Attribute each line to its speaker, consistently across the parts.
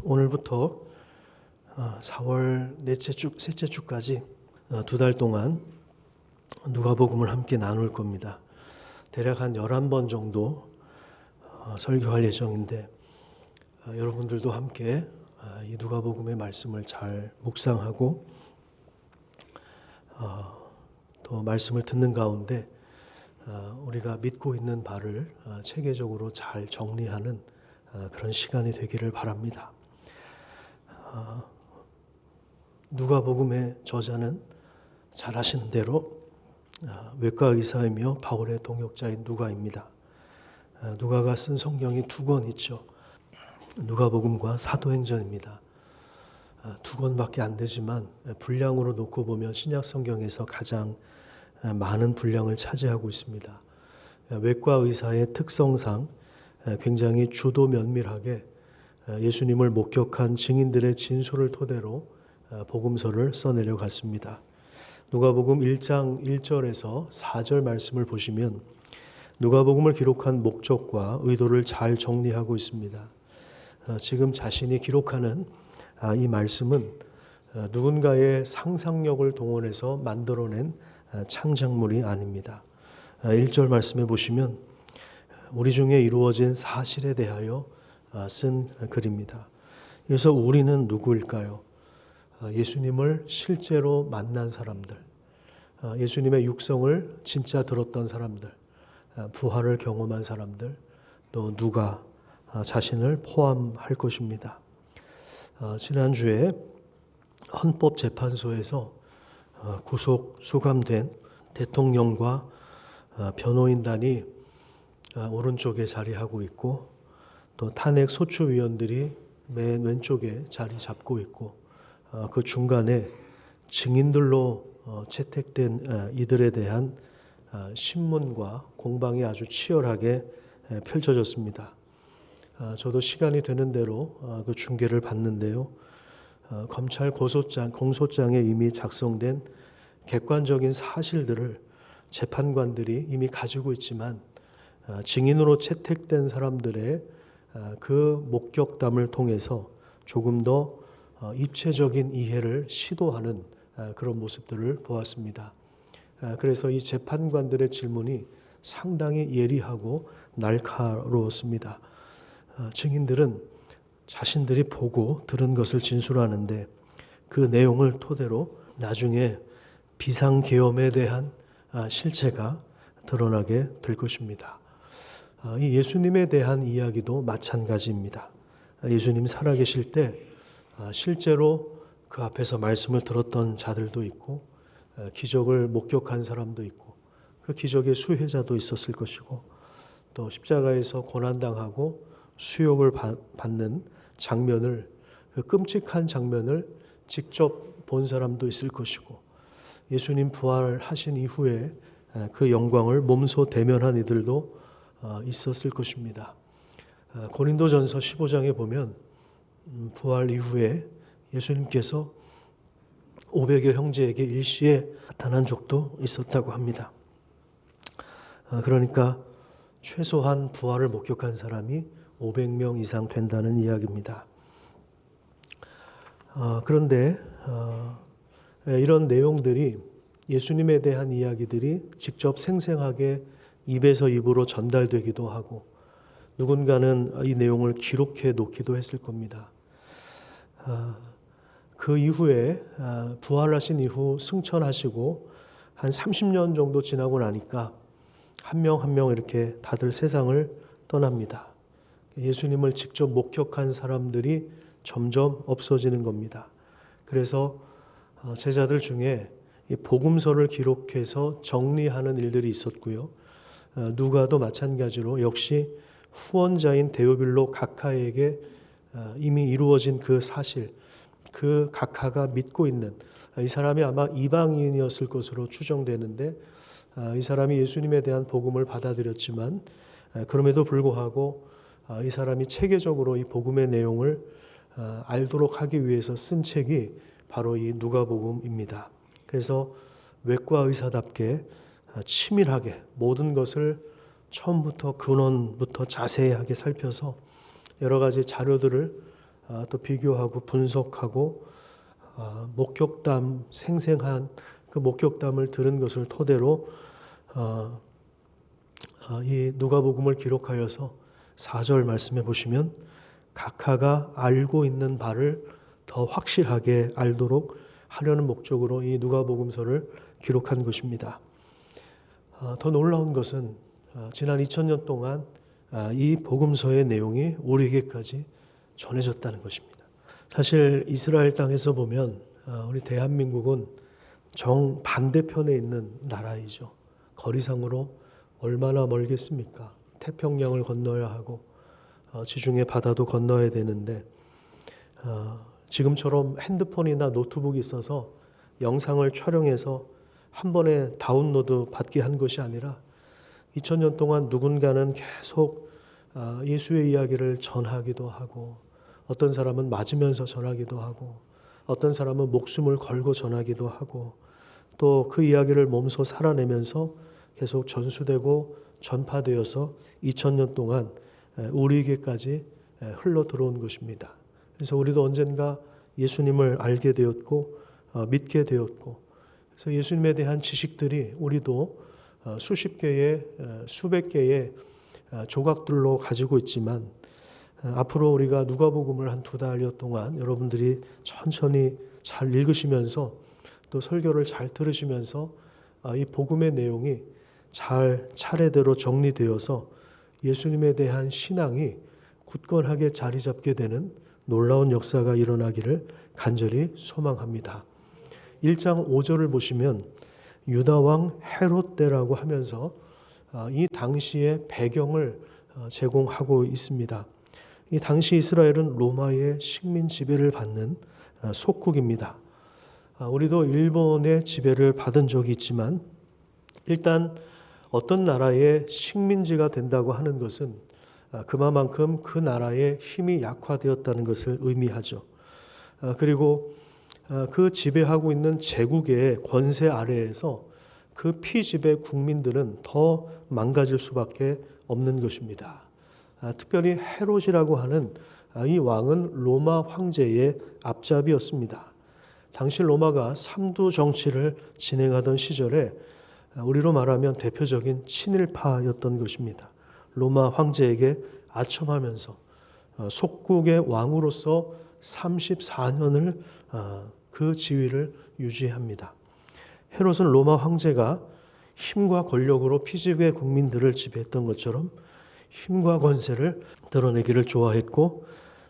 Speaker 1: 오늘부터 4월 셋째 주까지 2달 동안 누가복음을 함께 나눌 겁니다. 대략 한 11번 정도 설교할 예정인데 여러분들도 함께 이 누가복음의 말씀을 잘 묵상하고 또 말씀을 듣는 가운데 우리가 믿고 있는 바를 체계적으로 잘 정리하는 그런 시간이 되기를 바랍니다. 누가복음의 저자는 잘 아시는 대로 외과 의사이며 바울의 동역자인 누가입니다. 누가가 쓴 성경이 2권 있죠. 누가복음과 사도행전입니다. 2권밖에 안 되지만 분량으로 놓고 보면 신약 성경에서 가장 많은 분량을 차지하고 있습니다. 외과 의사의 특성상 굉장히 주도 면밀하게 예수님을 목격한 증인들의 진술을 토대로 복음서를 써내려 갔습니다. 누가복음 1장 1절에서 4절 말씀을 보시면 누가복음을 기록한 목적과 의도를 잘 정리하고 있습니다. 지금 자신이 기록하는 이 말씀은 누군가의 상상력을 동원해서 만들어낸 창작물이 아닙니다. 1절 말씀에 보시면 우리 중에 이루어진 사실에 대하여 쓴 글입니다. 그래서 우리는 누구일까요? 예수님을 실제로 만난 사람들, 예수님의 육성을 진짜 들었던 사람들, 부활을 경험한 사람들, 또 누가 자신을 포함할 것입니다. 지난주에 헌법재판소에서 구속 수감된 대통령과 변호인단이 오른쪽에 자리하고 있고 또 탄핵 소추위원들이 맨 왼쪽에 자리 잡고 있고 그 중간에 증인들로 채택된 이들에 대한 신문과 공방이 아주 치열하게 펼쳐졌습니다. 저도 시간이 되는 대로 그 중계를 봤는데요. 검찰 공소장에 이미 작성된 객관적인 사실들을 재판관들이 이미 가지고 있지만 증인으로 채택된 사람들의 그 목격담을 통해서 조금 더 입체적인 이해를 시도하는 그런 모습들을 보았습니다. 그래서 이 재판관들의 질문이 상당히 예리하고 날카로웠습니다. 증인들은 자신들이 보고 들은 것을 진술하는데 그 내용을 토대로 나중에 비상계엄에 대한 실체가 드러나게 될 것입니다. 이 예수님에 대한 이야기도 마찬가지입니다. 예수님 살아계실 때 실제로 그 앞에서 말씀을 들었던 자들도 있고 기적을 목격한 사람도 있고 그 기적의 수혜자도 있었을 것이고 또 십자가에서 고난당하고 수욕을 받는 장면을, 그 끔찍한 장면을 직접 본 사람도 있을 것이고 예수님 부활하신 이후에 그 영광을 몸소 대면한 이들도 있었을 것입니다. 고린도전서 15장에 보면 부활 이후에 예수님께서 500여 형제에게 일시에 나타난 적도 있었다고 합니다. 그러니까 최소한 부활을 목격한 사람이 500명 이상 된다는 이야기입니다. 그런데 이런 내용들이 예수님에 대한 이야기들이 직접 생생하게 입에서 입으로 전달되기도 하고 누군가는 이 내용을 기록해 놓기도 했을 겁니다. 그 이후에 부활하신 이후 승천하시고 한 30년 정도 지나고 나니까 한 명 한 명 이렇게 다들 세상을 떠납니다. 예수님을 직접 목격한 사람들이 점점 없어지는 겁니다. 그래서 제자들 중에 이 복음서를 기록해서 정리하는 일들이 있었고요. 누가도 마찬가지로 역시 후원자인 데오빌로 각하에게 이미 이루어진 그 사실, 그 각하가 믿고 있는 이 사람이 아마 이방인이었을 것으로 추정되는데 이 사람이 예수님에 대한 복음을 받아들였지만 그럼에도 불구하고 이 사람이 체계적으로 이 복음의 내용을 알도록 하기 위해서 쓴 책이 바로 이 누가복음입니다. 그래서 외과 의사답게 치밀하게 모든 것을 처음부터 근원부터 자세하게 살펴서 여러 가지 자료들을 또 비교하고 분석하고 목격담, 생생한 그 목격담을 들은 것을 토대로 이 누가복음을 기록하여서 4절 말씀해 보시면 각하가 알고 있는 바를 더 확실하게 알도록 하려는 목적으로 이 누가복음서를 기록한 것입니다. 더 놀라운 것은 지난 2000년 동안 이 복음서의 내용이 우리에게까지 전해졌다는 것입니다. 사실 이스라엘 땅에서 보면 우리 대한민국은 정반대편에 있는 나라이죠. 거리상으로 얼마나 멀겠습니까? 태평양을 건너야 하고 지중해 바다도 건너야 되는데 지금처럼 핸드폰이나 노트북이 있어서 영상을 촬영해서 한 번에 다운로드 받게 한 것이 아니라 2000년 동안 누군가는 계속 예수의 이야기를 전하기도 하고 어떤 사람은 맞으면서 전하기도 하고 어떤 사람은 목숨을 걸고 전하기도 하고 또 그 이야기를 몸소 살아내면서 계속 전수되고 전파되어서 2000년 동안 우리에게까지 흘러 들어온 것입니다. 그래서 우리도 언젠가 예수님을 알게 되었고 믿게 되었고 그래서 예수님에 대한 지식들이 우리도 수십 개의 수백 개의 조각들로 가지고 있지만 앞으로 우리가 누가복음을 한 2달여 동안 여러분들이 천천히 잘 읽으시면서 또 설교를 잘 들으시면서 이 복음의 내용이 잘 차례대로 정리되어서 예수님에 대한 신앙이 굳건하게 자리 잡게 되는 놀라운 역사가 일어나기를 간절히 소망합니다. 1장 5절을 보시면 유다 왕 헤롯 때라고 하면서 이 당시의 배경을 제공하고 있습니다. 이 당시 이스라엘은 로마의 식민 지배를 받는 속국입니다. 우리도 일본의 지배를 받은 적이 있지만 일단 어떤 나라의 식민지가 된다고 하는 것은 그만큼 그 나라의 힘이 약화되었다는 것을 의미하죠. 그리고 그 지배하고 있는 제국의 권세 아래에서 그 피지배 국민들은 더 망가질 수밖에 없는 것입니다. 특별히 헤롯이라고 하는 이 왕은 로마 황제의 앞잡이였습니다. 당시 로마가 삼두 정치를 진행하던 시절에 우리로 말하면 대표적인 친일파였던 것입니다. 로마 황제에게 아첨하면서 속국의 왕으로서 34년을 그 지위를 유지합니다. 헤롯은 로마 황제가 힘과 권력으로 피지배 국민들을 지배했던 것처럼 힘과 권세를 드러내기를 좋아했고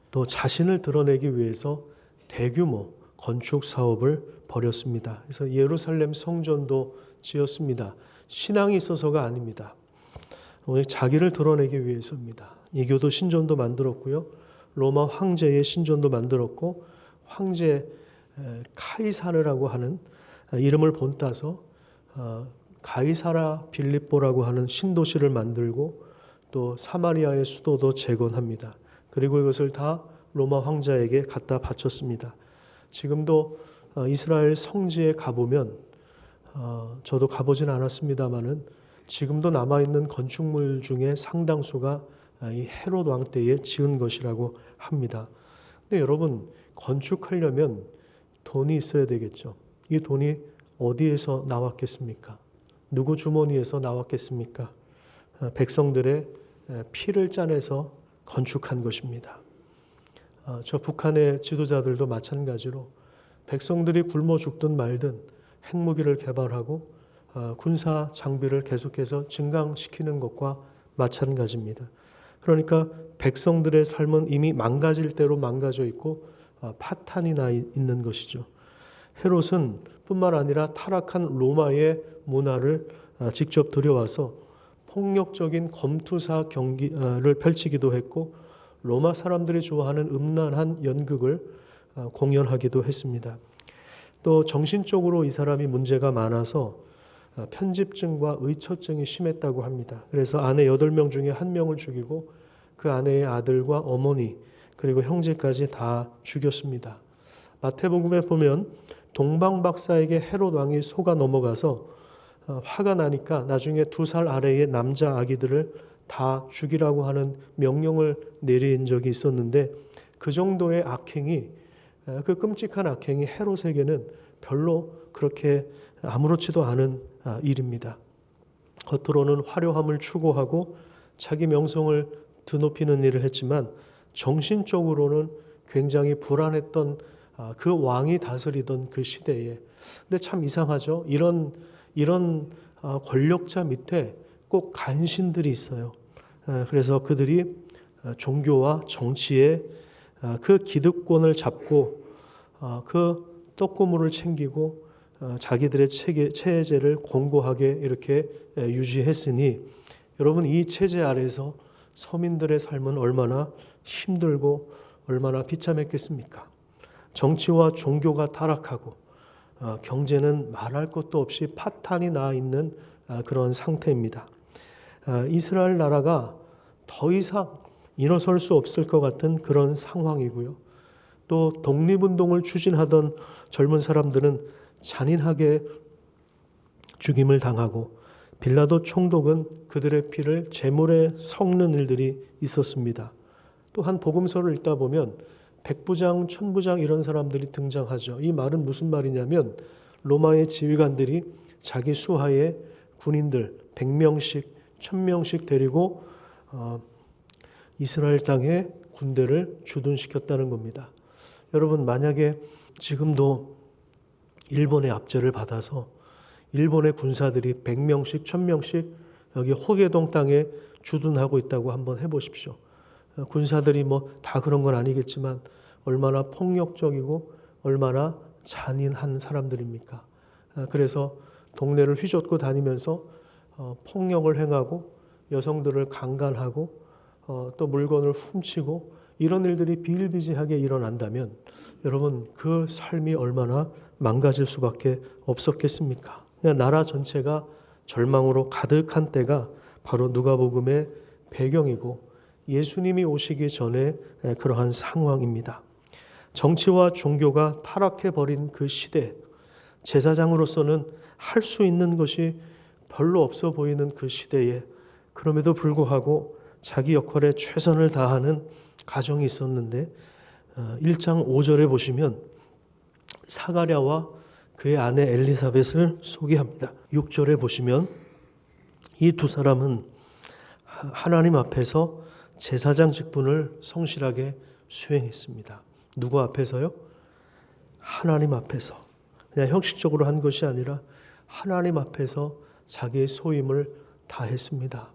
Speaker 1: 또 자신을 드러내기 위해서 대규모 건축 사업을 벌였습니다. 그래서 예루살렘 성전도 지었습니다. 신앙이 있어서가 아닙니다. 자기를 드러내기 위해서입니다. 이교도 신전도 만들었고요. 로마 황제의 신전도 만들었고 황제 카이사르라고 하는 이름을 본따서 가이사라 빌립보라고 하는 신도시를 만들고 또 사마리아의 수도도 재건합니다. 그리고 이것을 다 로마 황제에게 갖다 바쳤습니다. 지금도 이스라엘 성지에 가보면 저도 가보진 않았습니다마는 지금도 남아있는 건축물 중에 상당수가 이 헤롯 왕 때에 지은 것이라고 합니다. 근데 여러분 건축하려면 돈이 있어야 되겠죠. 이 돈이 어디에서 나왔겠습니까? 누구 주머니에서 나왔겠습니까? 백성들의 피를 짜내서 건축한 것입니다. 저 북한의 지도자들도 마찬가지로 백성들이 굶어 죽든 말든 핵무기를 개발하고 군사 장비를 계속해서 증강시키는 것과 마찬가지입니다. 그러니까 백성들의 삶은 이미 망가질 대로 망가져 있고 파탄이 나 있는 것이죠. 헤롯은 뿐만 아니라 타락한 로마의 문화를 직접 들여와서 폭력적인 검투사 경기를 펼치기도 했고 로마 사람들이 좋아하는 음란한 연극을 공연하기도 했습니다. 또 정신적으로 이 사람이 문제가 많아서 편집증과 의처증이 심했다고 합니다. 그래서 아내 8명 중에 1명을 죽이고 그 아내의 아들과 어머니 그리고 형제까지 다 죽였습니다. 마태복음에 보면 동방박사에게 헤롯 왕이 속아 넘어가서 화가 나니까 나중에 2살 아래의 남자 아기들을 다 죽이라고 하는 명령을 내린 적이 있었는데 그 정도의 악행이, 그 끔찍한 악행이 헤롯에게는 별로 그렇게 아무렇지도 않은 일입니다. 겉으로는 화려함을 추구하고 자기 명성을 드높이는 일을 했지만 정신적으로는 굉장히 불안했던 그 왕이 다스리던 그 시대에. 근데 참 이상하죠. 이런 권력자 밑에 꼭 간신들이 있어요. 그래서 그들이 종교와 정치에 그 기득권을 잡고 그 떡고물을 챙기고 자기들의 체제를 공고하게 이렇게 유지했으니, 여러분, 이 체제 아래서 서민들의 삶은 얼마나 힘들고 얼마나 비참했겠습니까? 정치와 종교가 타락하고 경제는 말할 것도 없이 파탄이 나 있는 그런 상태입니다. 이스라엘 나라가 더 이상 일어설 수 없을 것 같은 그런 상황이고요. 또 독립운동을 추진하던 젊은 사람들은 잔인하게 죽임을 당하고, 빌라도 총독은 그들의 피를 제물에 섞는 일들이 있었습니다. 또한 복음서를 읽다 보면 백부장, 천부장 이런 사람들이 등장하죠. 이 말은 무슨 말이냐면, 로마의 지휘관들이 자기 수하에 군인들 100명씩, 1000명씩 데리고 이스라엘 땅에 군대를 주둔시켰다는 겁니다. 여러분, 만약에 지금도 일본의 압제를 받아서 일본의 군사들이 100명씩, 1000명씩 여기 호계동 땅에 주둔하고 있다고 한번 해보십시오. 군사들이 뭐 다 그런 건 아니겠지만 얼마나 폭력적이고 얼마나 잔인한 사람들입니까? 그래서 동네를 휘젓고 다니면서 폭력을 행하고 여성들을 강간하고 또 물건을 훔치고 이런 일들이 비일비재하게 일어난다면 여러분, 그 삶이 얼마나 망가질 수밖에 없었겠습니까? 그냥 나라 전체가 절망으로 가득한 때가 바로 누가복음의 배경이고 예수님이 오시기 전에 그러한 상황입니다. 정치와 종교가 타락해버린 그 시대, 제사장으로서는 할 수 있는 것이 별로 없어 보이는 그 시대에 그럼에도 불구하고 자기 역할에 최선을 다하는 가정이 있었는데 1장 5절에 보시면 사가랴와 그의 아내 엘리사벳을 소개합니다. 6절에 보시면 이 두 사람은 하나님 앞에서 제사장 직분을 성실하게 수행했습니다. 누구 앞에서요? 하나님 앞에서. 그냥 형식적으로 한 것이 아니라 하나님 앞에서 자기의 소임을 다했습니다.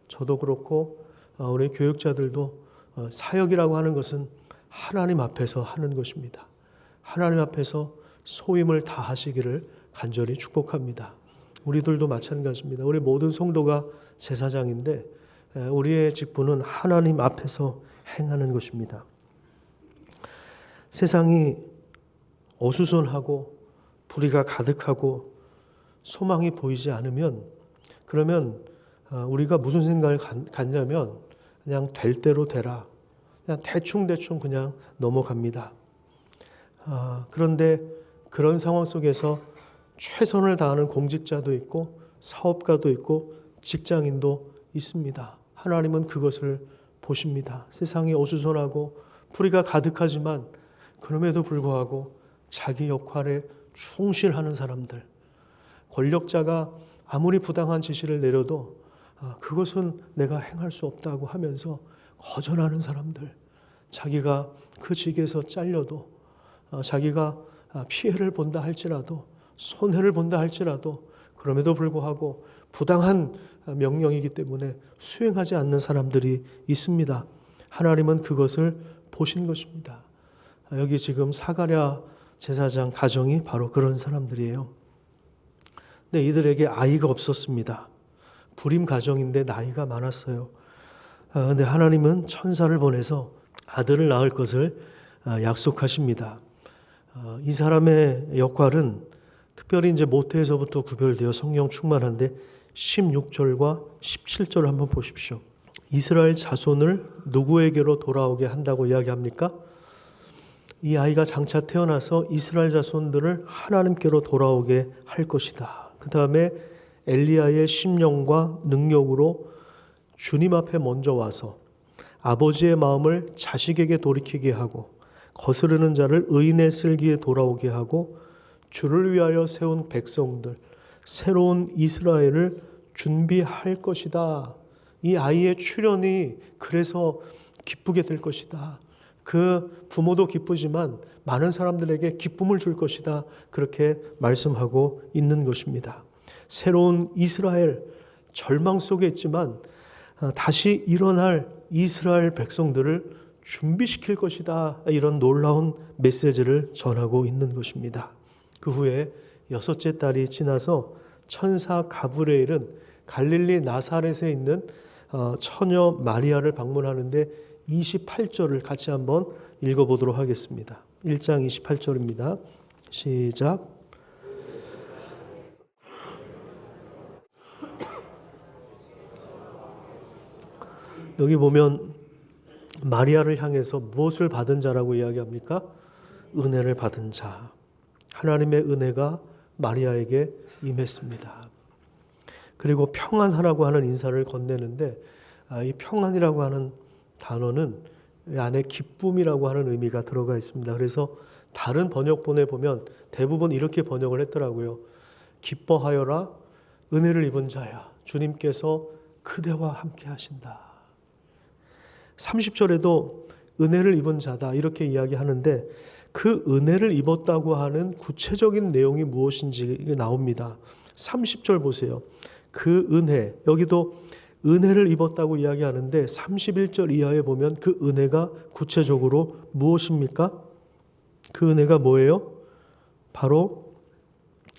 Speaker 1: 저도 그렇고 우리 교육자들도 사역이라고 하는 것은 하나님 앞에서 하는 것입니다. 하나님 앞에서 소임을 다하시기를 간절히 축복합니다. 우리들도 마찬가지입니다. 우리 모든 성도가 제사장인데 우리의 직분은 하나님 앞에서 행하는 것입니다. 세상이 어수선하고 불의가 가득하고 소망이 보이지 않으면, 그러면 우리가 무슨 생각을 갖냐면 그냥 될 대로 되라, 그냥 대충 그냥 넘어갑니다. 그런데 그런 상황 속에서 최선을 다하는 공직자도 있고 사업가도 있고 직장인도 있습니다. 하나님은 그것을 보십니다. 세상이 어수선하고 불의가 가득하지만 그럼에도 불구하고 자기 역할에 충실하는 사람들, 권력자가 아무리 부당한 지시를 내려도 그것은 내가 행할 수 없다고 하면서 거절하는 사람들, 자기가 그 직에서 잘려도 자기가 피해를 본다 할지라도 손해를 본다 할지라도 그럼에도 불구하고 부당한 명령이기 때문에 수행하지 않는 사람들이 있습니다. 하나님은 그것을 보신 것입니다. 여기 지금 사가랴 제사장 가정이 바로 그런 사람들이에요. 근데 이들에게 아이가 없었습니다. 불임 가정인데 나이가 많았어요. 근데 하나님은 천사를 보내서 아들을 낳을 것을 약속하십니다. 이 사람의 역할은 특별히 이제 모태에서부터 구별되어 성령 충만한데 16절과 17절을 한번 보십시오. 이스라엘 자손을 누구에게로 돌아오게 한다고 이야기합니까? 이 아이가 장차 태어나서 이스라엘 자손들을 하나님께로 돌아오게 할 것이다. 그 다음에 엘리야의 심령과 능력으로 주님 앞에 먼저 와서 아버지의 마음을 자식에게 돌이키게 하고 거스르는 자를 의인의 슬기에 돌아오게 하고 주를 위하여 세운 백성들, 새로운 이스라엘을 준비할 것이다. 이 아이의 출현이 그래서 기쁘게 될 것이다. 그 부모도 기쁘지만 많은 사람들에게 기쁨을 줄 것이다. 그렇게 말씀하고 있는 것입니다. 새로운 이스라엘, 절망 속에 있지만 다시 일어날 이스라엘 백성들을 준비시킬 것이다. 이런 놀라운 메시지를 전하고 있는 것입니다. 그 후에 6째 달이 지나서 천사 가브리엘은 갈릴리 나사렛에 있는 처녀 마리아를 방문하는데 28절을 같이 한번 읽어보도록 하겠습니다. 1장 28절입니다. 시작. 여기 보면 마리아를 향해서 무엇을 받은 자라고 이야기합니까? 은혜를 받은 자. 하나님의 은혜가 마리아에게 임했습니다. 그리고 평안하라고 하는 인사를 건네는데 이 평안이라고 하는 단어는 안에 기쁨이라고 하는 의미가 들어가 있습니다. 그래서 다른 번역본에 보면 대부분 이렇게 번역을 했더라고요. 기뻐하여라 은혜를 입은 자야 주님께서 그대와 함께 하신다. 30절에도 은혜를 입은 자다 이렇게 이야기하는데 그 은혜를 입었다고 하는 구체적인 내용이 무엇인지 나옵니다. 30절 보세요. 그 은혜, 여기도 은혜를 입었다고 이야기하는데 31절 이하에 보면 그 은혜가 구체적으로 무엇입니까? 그 은혜가 뭐예요? 바로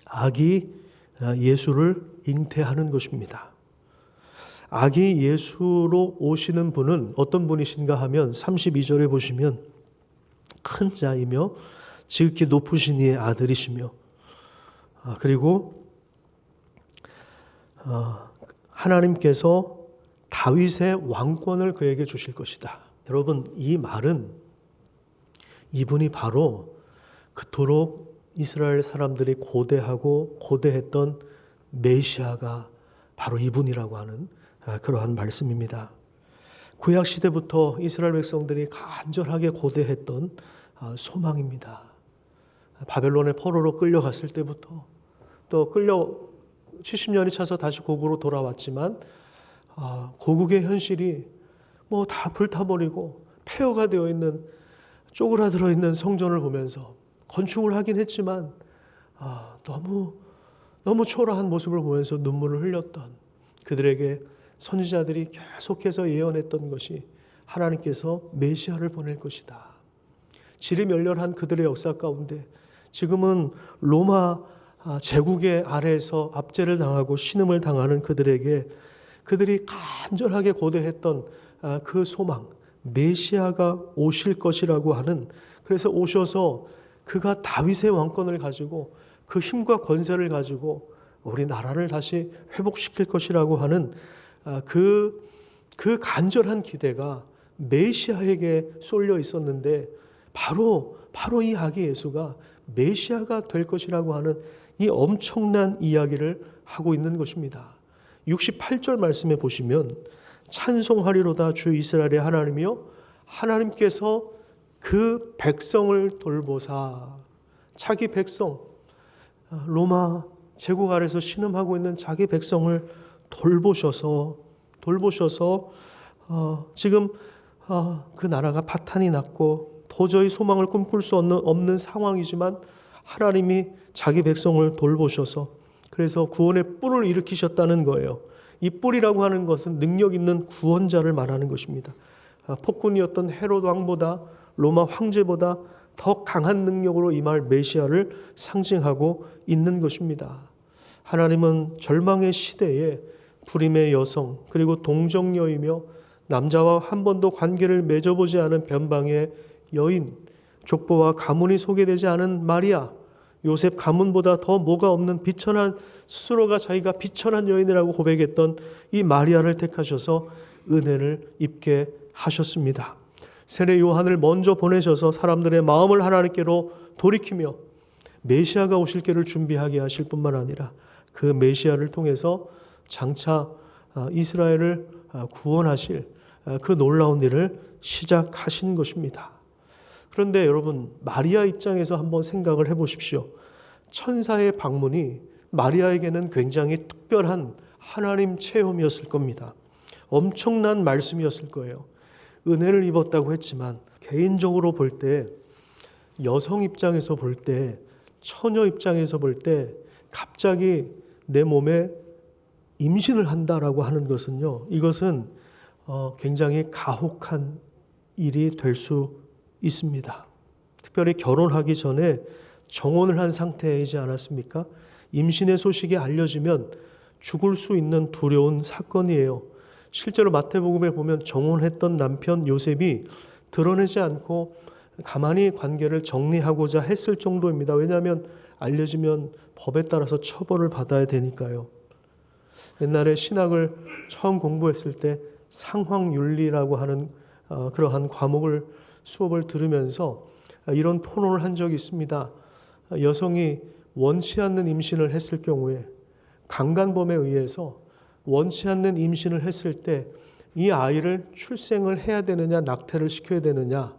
Speaker 1: 아기 예수를 잉태하는 것입니다. 아기 예수로 오시는 분은 어떤 분이신가 하면 32절에 보시면 큰 자이며 지극히 높으신 이의 아들이시며 그리고 하나님께서 다윗의 왕권을 그에게 주실 것이다. 여러분 이 말은 이분이 바로 그토록 이스라엘 사람들이 고대하고 고대했던 메시아가 바로 이분이라고 하는 그러한 말씀입니다. 구약 시대부터 이스라엘 백성들이 간절하게 고대했던 소망입니다. 바벨론의 포로로 끌려갔을 때부터 또 70년이 차서 다시 고국으로 돌아왔지만 고국의 현실이 뭐 다 불타버리고 폐허가 되어 있는 쪼그라들어 있는 성전을 보면서 건축을 하긴 했지만 너무 초라한 모습을 보면서 눈물을 흘렸던 그들에게 선지자들이 계속해서 예언했던 것이 하나님께서 메시아를 보낼 것이다. 지리멸렬한 그들의 역사 가운데 지금은 로마 제국의 아래에서 압제를 당하고 신음을 당하는 그들에게 그들이 간절하게 고대했던 그 소망, 메시아가 오실 것이라고 하는, 그래서 오셔서 그가 다윗의 왕권을 가지고 그 힘과 권세를 가지고 우리 나라를 다시 회복시킬 것이라고 하는 그 간절한 기대가 메시아에게 쏠려 있었는데 바로 이 아기 예수가 메시아가 될 것이라고 하는 이 엄청난 이야기를 하고 있는 것입니다. 68절 말씀에 보시면 찬송하리로다 주 이스라엘의 하나님이여 하나님께서 그 백성을 돌보사, 자기 백성, 로마 제국 아래서 신음하고 있는 자기 백성을 돌보셔서 지금 그 나라가 파탄이 났고 도저히 소망을 꿈꿀 수 없는 상황이지만 하나님이 자기 백성을 돌보셔서 그래서 구원의 뿔을 일으키셨다는 거예요. 이 뿔이라고 하는 것은 능력 있는 구원자를 말하는 것입니다. 폭군이었던 헤롯 왕보다 로마 황제보다 더 강한 능력으로 임할 메시아를 상징하고 있는 것입니다. 하나님은 절망의 시대에 불임의 여성 그리고 동정녀이며 남자와 한 번도 관계를 맺어보지 않은 변방의 여인, 족보와 가문이 소개되지 않은 마리아, 요셉 가문보다 더 뭐가 없는 비천한, 스스로가 자기가 비천한 여인이라고 고백했던 이 마리아를 택하셔서 은혜를 입게 하셨습니다. 세례 요한을 먼저 보내셔서 사람들의 마음을 하나님께로 돌이키며 메시아가 오실 길을 준비하게 하실 뿐만 아니라 그 메시아를 통해서 장차 이스라엘을 구원하실 그 놀라운 일을 시작하신 것입니다. 그런데 여러분, 마리아 입장에서 한번 생각을 해보십시오. 천사의 방문이 마리아에게는 굉장히 특별한 하나님 체험이었을 겁니다. 엄청난 말씀이었을 거예요. 은혜를 입었다고 했지만 개인적으로 볼 때, 여성 입장에서 볼 때, 처녀 입장에서 볼 때 갑자기 내 몸에 임신을 한다라고 하는 것은요, 이것은 굉장히 가혹한 일이 될 수 있습니다. 특별히 결혼하기 전에 정혼을 한 상태이지 않았습니까? 임신의 소식이 알려지면 죽을 수 있는 두려운 사건이에요. 실제로 마태복음에 보면 정혼했던 남편 요셉이 드러내지 않고 가만히 관계를 정리하고자 했을 정도입니다. 왜냐하면 알려지면 법에 따라서 처벌을 받아야 되니까요. 옛날에 신학을 처음 공부했을 때 상황윤리라고 하는 그러한 과목을 수업을 들으면서 이런 토론을 한 적이 있습니다. 여성이 원치 않는 임신을 했을 경우에 강간범에 의해서 원치 않는 임신을 했을 때 이 아이를 출생을 해야 되느냐 낙태를 시켜야 되느냐,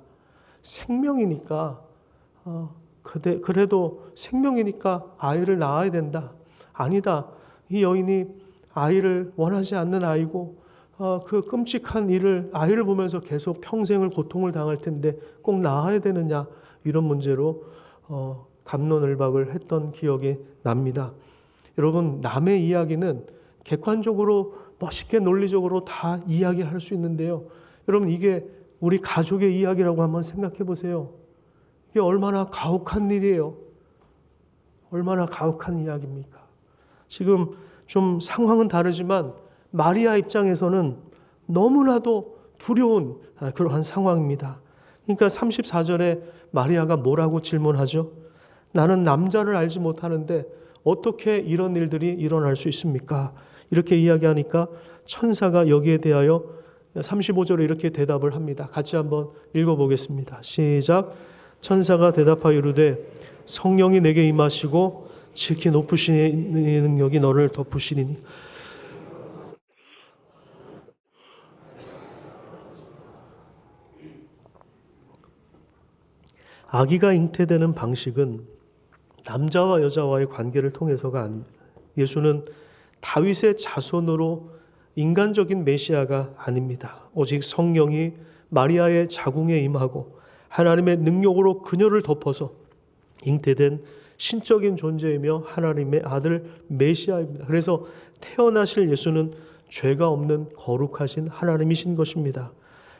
Speaker 1: 생명이니까 그래도 생명이니까 아이를 낳아야 된다. 아니다. 이 여인이 아이를 원하지 않는 아이고 그 끔찍한 일을 아이를 보면서 계속 평생을 고통을 당할 텐데 꼭 낳아야 되느냐, 이런 문제로 갑론을박을 했던 기억이 납니다. 여러분, 남의 이야기는 객관적으로 멋있게 논리적으로 다 이야기할 수 있는데요, 여러분, 이게 우리 가족의 이야기라고 한번 생각해 보세요. 이게 얼마나 가혹한 일이에요. 얼마나 가혹한 이야기입니까? 지금 좀 상황은 다르지만 마리아 입장에서는 너무나도 두려운 그러한 상황입니다. 그러니까 34절에 마리아가 뭐라고 질문하죠? 나는 남자를 알지 못하는데 어떻게 이런 일들이 일어날 수 있습니까? 이렇게 이야기하니까 천사가 여기에 대하여 35절에 이렇게 대답을 합니다. 같이 한번 읽어보겠습니다. 시작. 천사가 대답하여 이르되 성령이 내게 임하시고 지극히 높으신 능력이 너를 덮으시리니 아기가 잉태되는 방식은 남자와 여자와의 관계를 통해서가 아닙니다. 예수는 다윗의 자손으로 인간적인 메시아가 아닙니다. 오직 성령이 마리아의 자궁에 임하고 하나님의 능력으로 그녀를 덮어서 잉태된 신적인 존재이며 하나님의 아들 메시아입니다. 그래서 태어나실 예수는 죄가 없는 거룩하신 하나님이신 것입니다.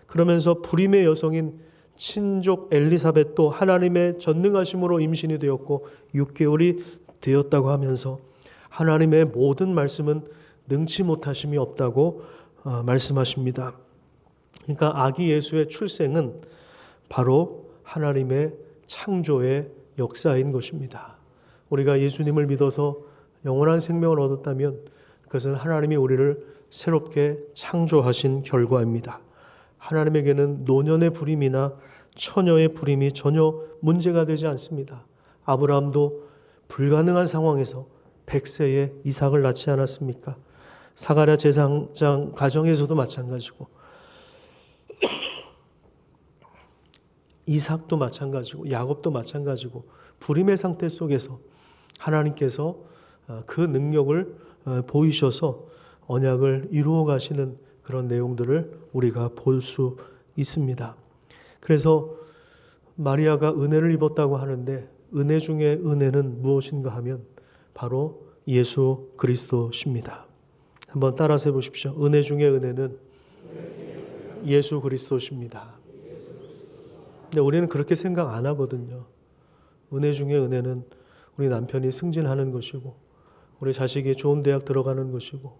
Speaker 1: 그러면서 불임의 여성인 친족 엘리사벳도 하나님의 전능하심으로 임신이 되었고 6개월이 되었다고 하면서 하나님의 모든 말씀은 능치 못하심이 없다고 말씀하십니다. 그러니까 아기 예수의 출생은 바로 하나님의 창조의 역사인 것입니다. 우리가 예수님을 믿어서 영원한 생명을 얻었다면 그것은 하나님이 우리를 새롭게 창조하신 결과입니다. 하나님에게는 노년의 불임이나 처녀의 불임이 전혀 문제가 되지 않습니다. 아브라함도 불가능한 상황에서 100세에 이삭을 낳지 않았습니까? 사가랴 제사장 가정에서도 마찬가지고 이삭도 마찬가지고 야곱도 마찬가지고 불임의 상태 속에서 하나님께서 그 능력을 보이셔서 언약을 이루어 가시는 그런 내용들을 우리가 볼 수 있습니다. 그래서 마리아가 은혜를 입었다고 하는데 은혜 중에 은혜는 무엇인가 하면 바로 예수 그리스도십니다. 한번 따라서 해보십시오. 은혜 중에 은혜는 예수 그리스도십니다. 근데 우리는 그렇게 생각 안 하거든요. 은혜 중에 은혜는 우리 남편이 승진하는 것이고 우리 자식이 좋은 대학 들어가는 것이고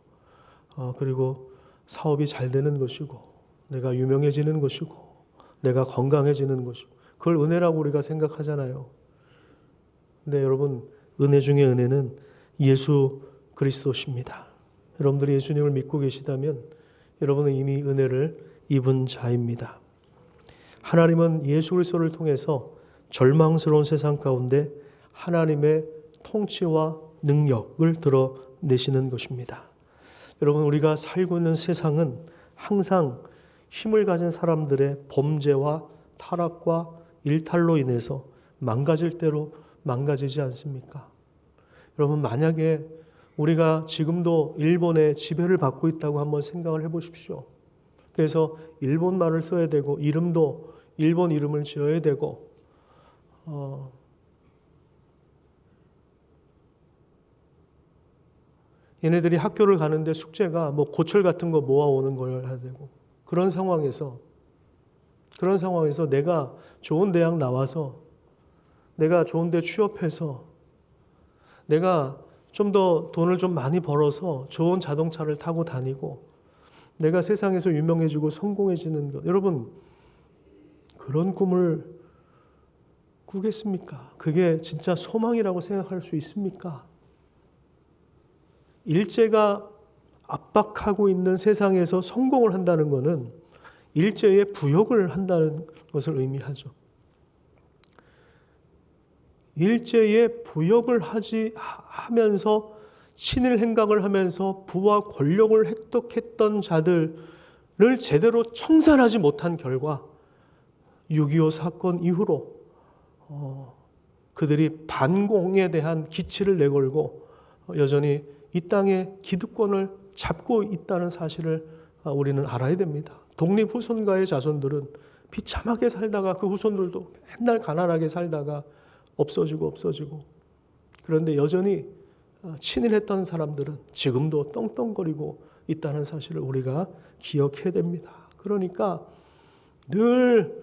Speaker 1: 그리고 사업이 잘 되는 것이고 내가 유명해지는 것이고 내가 건강해지는 것이고 그걸 은혜라고 우리가 생각하잖아요. 근데 여러분, 은혜 중에 은혜는 예수 그리스도십니다. 여러분들이 예수님을 믿고 계시다면 여러분은 이미 은혜를 입은 자입니다. 하나님은 예수 그리스도를 통해서 절망스러운 세상 가운데 하나님의 통치와 능력을 드러내시는 것입니다. 여러분, 우리가 살고 있는 세상은 항상 힘을 가진 사람들의 범죄와 타락과 일탈로 인해서 망가질 대로 망가지지 않습니까? 여러분, 만약에 우리가 지금도 일본의 지배를 받고 있다고 한번 생각을 해보십시오. 그래서 일본 말을 써야 되고 이름도 일본 이름을 지어야 되고 얘네들이 학교를 가는데 숙제가 뭐 고철 같은 거 모아오는 거여야 되고 그런 상황에서 내가 좋은 대학 나와서 내가 좋은 데 취업해서 내가 좀 더 돈을 좀 많이 벌어서 좋은 자동차를 타고 다니고 내가 세상에서 유명해지고 성공해지는 것, 여러분 그런 꿈을 꾸겠습니까? 그게 진짜 소망이라고 생각할 수 있습니까? 일제가 압박하고 있는 세상에서 성공을 한다는 것은 일제의 부역을 한다는 것을 의미하죠. 일제의 부역을 하면서 친일 행각을 하면서 부와 권력을 획득했던 자들을 제대로 청산하지 못한 결과 6.25 사건 이후로 그들이 반공에 대한 기치를 내걸고 여전히 이 땅의 기득권을 잡고 있다는 사실을 우리는 알아야 됩니다. 독립후손가의 자손들은 비참하게 살다가 그 후손들도 맨날 가난하게 살다가 없어지고 그런데 여전히 친일했던 사람들은 지금도 떵떵거리고 있다는 사실을 우리가 기억해야 됩니다. 그러니까 늘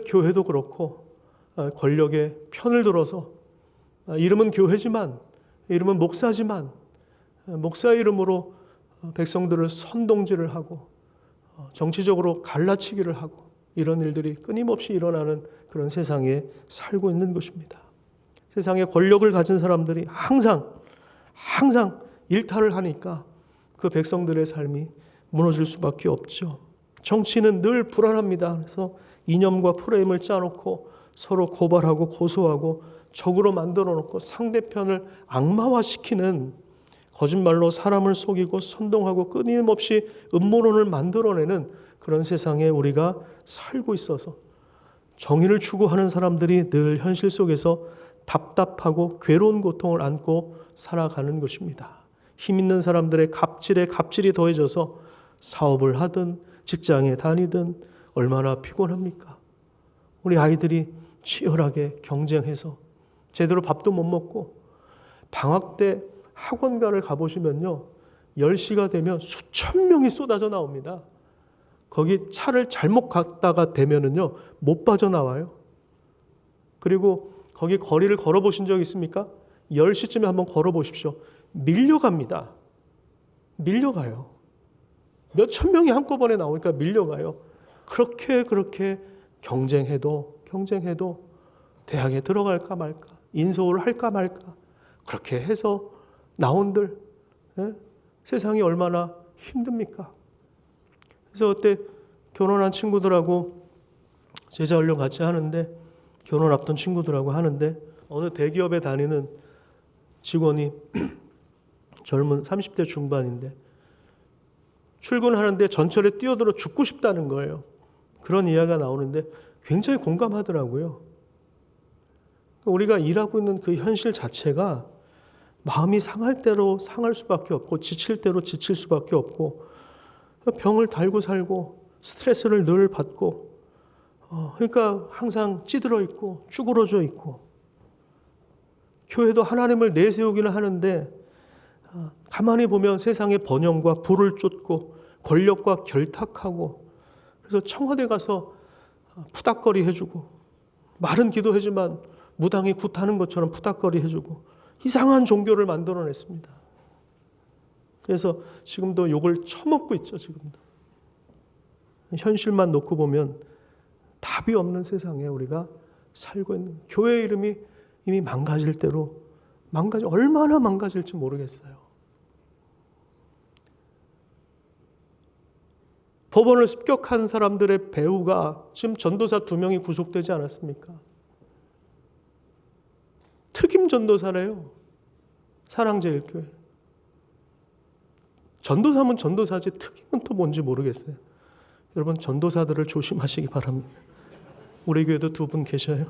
Speaker 1: 교회도 그렇고 권력의 편을 들어서 이름은 교회지만 이름은 목사지만 목사 이름으로 백성들을 선동질을 하고 정치적으로 갈라치기를 하고 이런 일들이 끊임없이 일어나는 그런 세상에 살고 있는 것입니다. 세상에 권력을 가진 사람들이 항상 일탈을 하니까 그 백성들의 삶이 무너질 수밖에 없죠. 정치는 늘 불안합니다. 그래서 이념과 프레임을 짜놓고 서로 고발하고 고소하고 적으로 만들어 놓고 상대편을 악마화시키는 거짓말로 사람을 속이고 선동하고 끊임없이 음모론을 만들어내는 그런 세상에 우리가 살고 있어서 정의를 추구하는 사람들이 늘 현실 속에서 답답하고 괴로운 고통을 안고 살아가는 것입니다. 힘 있는 사람들의 갑질에 갑질이 더해져서 사업을 하든 직장에 다니든 얼마나 피곤합니까? 우리 아이들이 치열하게 경쟁해서 제대로 밥도 못 먹고 방학 때 학원가를 가보시면요 10시가 되면 수천 명이 쏟아져 나옵니다. 거기 차를 잘못 갔다가 되면은요 못 빠져나와요. 그리고 거기 거리를 걸어보신 적 있습니까? 10시쯤에 한번 걸어보십시오. 밀려갑니다. 밀려가요. 몇천 명이 한꺼번에 나오니까 밀려가요. 그렇게 경쟁해도 대학에 들어갈까 말까, 인서울을 할까 말까 그렇게 해서 나온들 세상이 얼마나 힘듭니까? 그래서 그때 결혼한 친구들하고 제자훈련 같이 하는데 결혼 앞둔 친구들하고 하는데 어느 대기업에 다니는 직원이 젊은 30대 중반인데 출근하는데 전철에 뛰어들어 죽고 싶다는 거예요. 그런 이야기가 나오는데 굉장히 공감하더라고요. 우리가 일하고 있는 그 현실 자체가 마음이 상할 대로 상할 수밖에 없고 지칠 대로 지칠 수밖에 없고 병을 달고 살고 스트레스를 늘 받고 그러니까 항상 찌들어 있고 쭈그러져 있고 교회도 하나님을 내세우기는 하는데 가만히 보면 세상의 번영과 부를 쫓고 권력과 결탁하고 그래서 청와대 가서 푸닥거리 해주고 말은 기도하지만 무당이 굿하는 것처럼 푸닥거리 해주고 이상한 종교를 만들어냈습니다. 그래서 지금도 욕을 처먹고 있죠. 지금도 현실만 놓고 보면 답이 없는 세상에 우리가 살고 있는 교회 이름이 이미 망가질 대로 얼마나 망가질지 모르겠어요. 법원을 습격한 사람들의 배후가 지금 전도사 2명이 구속되지 않았습니까? 특임 전도사래요. 사랑제일교회. 전도사면 전도사지 특임은 또 뭔지 모르겠어요. 여러분 전도사들을 조심하시기 바랍니다. 우리 교회도 2분 계셔요.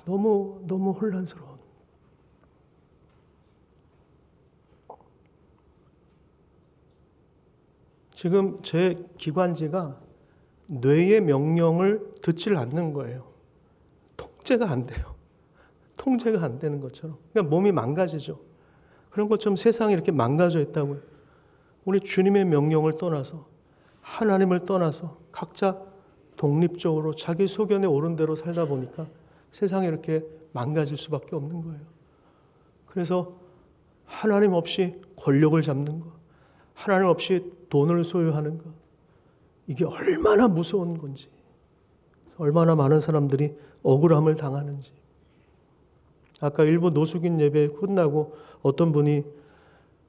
Speaker 1: 너무 혼란스러운. 지금 제 기관지가 뇌의 명령을 듣질 않는 거예요. 통제가 안 돼요. 통제가 안 되는 것처럼. 그러니까 몸이 망가지죠. 그런 것처럼 세상이 이렇게 망가져 있다고요. 우리 주님의 명령을 떠나서, 하나님을 떠나서 각자 독립적으로 자기 소견에 옳은 대로 살다 보니까 세상이 이렇게 망가질 수밖에 없는 거예요. 그래서 하나님 없이 권력을 잡는 것, 하나님 없이 돈을 소유하는 것, 이게 얼마나 무서운 건지, 얼마나 많은 사람들이 억울함을 당하는지. 아까 일부 노숙인 예배 끝나고 어떤 분이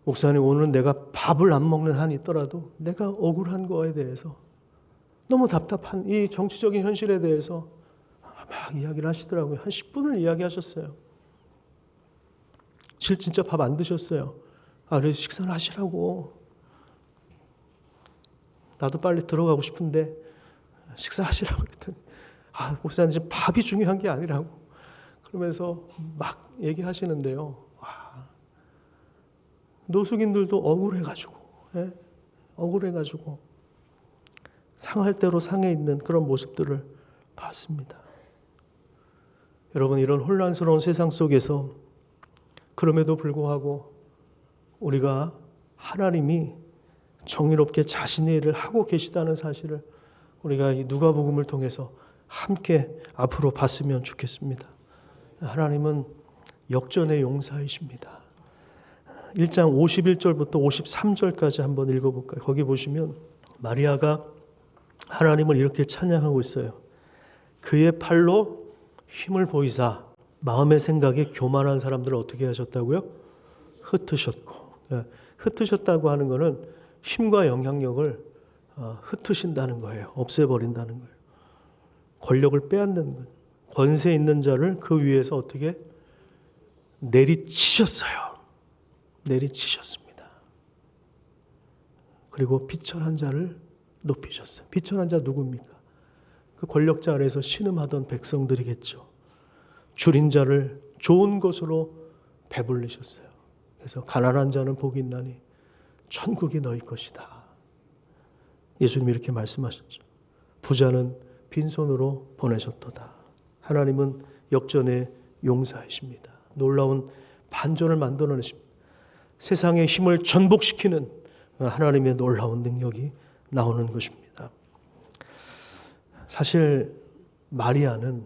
Speaker 1: 목사님 오늘은 내가 밥을 안 먹는 한이 있더라도 내가 억울한 거에 대해서 너무 답답한 이 정치적인 현실에 대해서 막 이야기를 하시더라고요. 한 10분을 이야기하셨어요. 진짜 밥 안 드셨어요. 그래서 식사를 하시라고. 나도 빨리 들어가고 싶은데 식사하시라고 그랬더니 목사님 지금 밥이 중요한 게 아니라고 그러면서 막 얘기하시는데요. 노숙인들도 억울해가지고 억울해가지고 상할 대로 상해 있는 그런 모습들을 봤습니다. 여러분, 이런 혼란스러운 세상 속에서 그럼에도 불구하고 우리가 하나님이 정의롭게 자신의 일을 하고 계시다는 사실을 우리가 이 누가복음을 통해서 함께 앞으로 봤으면 좋겠습니다. 하나님은 역전의 용사이십니다. 1장 51절부터 53절까지 한번 읽어볼까요? 거기 보시면 마리아가 하나님을 이렇게 찬양하고 있어요. 그의 팔로 힘을 보이사 마음의 생각에 교만한 사람들을 어떻게 하셨다고요? 흩으셨고. 흩으셨다고 하는 것은 힘과 영향력을 흩으신다는 거예요. 없애버린다는 거예요. 권력을 빼앗는 거예요. 권세 있는 자를 그 위에서 어떻게 내리치셨어요. 내리치셨습니다. 그리고 비천한 자를 높이셨어요. 비천한 자 누굽니까? 그 권력자 아래에서 신음하던 백성들이겠죠. 줄인 자를 좋은 것으로 배불리셨어요. 그래서 가난한 자는 복이 있나니 천국이 너희 것이다. 예수님이 이렇게 말씀하셨죠. 부자는 빈손으로 보내셨도다. 하나님은 역전의 용사이십니다. 놀라운 반전을 만들어내십니다. 세상의 힘을 전복시키는 하나님의 놀라운 능력이 나오는 것입니다. 사실 마리아는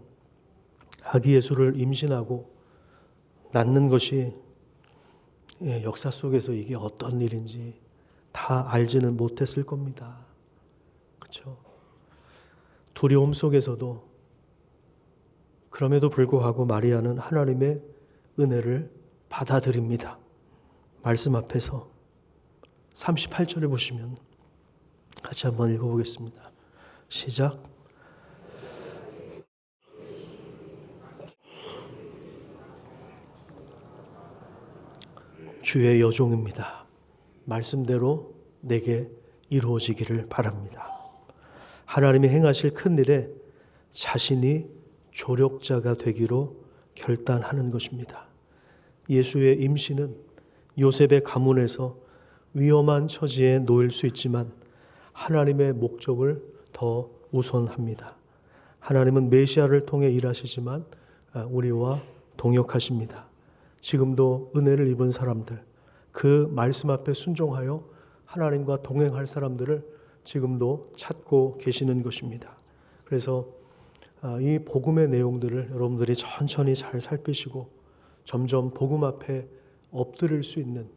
Speaker 1: 아기 예수를 임신하고 낳는 것이 역사 속에서 이게 어떤 일인지 다 알지는 못했을 겁니다. 그렇죠? 두려움 속에서도 그럼에도 불구하고 마리아는 하나님의 은혜를 받아들입니다. 말씀 앞에서 38절에 보시면 같이 한번 읽어보겠습니다. 시작. 주의 여종입니다. 말씀대로 내게 이루어지기를 바랍니다. 하나님이 행하실 큰 일에 자신이 조력자가 되기로 결단하는 것입니다. 예수의 임신은 요셉의 가문에서 위험한 처지에 놓일 수 있지만 하나님의 목적을 더 우선합니다. 하나님은 메시아를 통해 일하시지만 우리와 동역하십니다. 지금도 은혜를 입은 사람들, 그 말씀 앞에 순종하여 하나님과 동행할 사람들을 지금도 찾고 계시는 것입니다. 그래서 이 복음의 내용들을 여러분들이 천천히 잘 살피시고 점점 복음 앞에 엎드릴 수 있는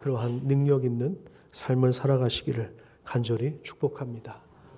Speaker 1: 그러한 능력 있는 삶을 살아가시기를 간절히 축복합니다.